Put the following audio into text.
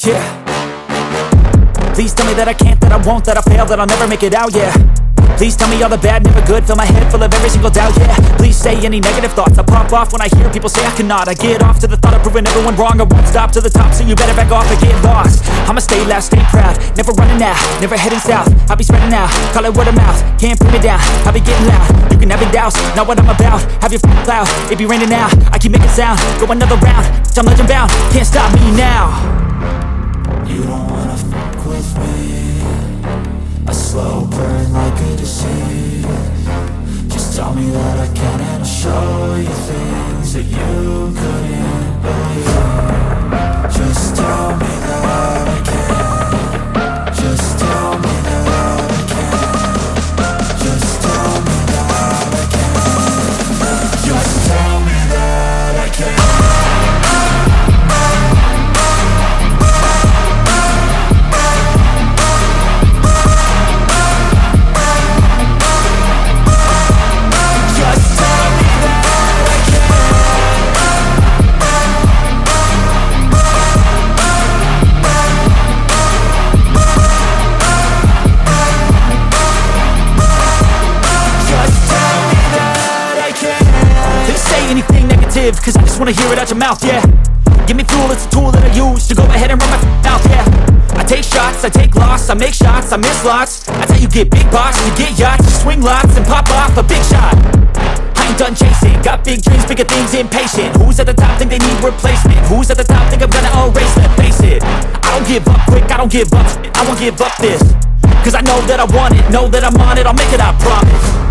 Yeah. Please tell me that I can't, that I won't, that I fail, that I'll never make it out, yeah. Please tell me all the bad, never good, fill my head full of every single doubt, yeah. Please say any negative thoughts, I pop off when I hear people say I cannot. I get off to the thought of proving everyone wrong, I won't stop to the top, so you better back off and get lost. I'ma stay loud, stay proud, never running out, never heading south. I'll be spreading out, call it word of mouth, can't put me down, I'll be getting loud. You can have it douse, not what I'm about, have your f***ing cloud, it be raining now. I keep making sound, go another round, I'm legend bound, can't stop me now. You don't wanna fuck with me, a slow burn like a disease. Just tell me that I can and I'll show you things that you couldn't believe. Just tell me that I can. Just tell me that I can. Just tell me that I can. Just tell me that I can. Cause I just wanna hear it out your mouth, yeah. Give me fuel, it's a tool that I use to go ahead and run my mouth, yeah. I take shots, I take loss, I make shots, I miss lots. That's how you get big box, you get yachts, you swing lots and pop off a big shot. I ain't done chasing, got big dreams, bigger things, impatient. Who's at the top think they need replacement? Who's at the top think I'm gonna erase, let's face it. I don't give up quick, I don't give up, I won't give up this. Cause I know that I want it, know that I'm on it, I'll make it, I promise.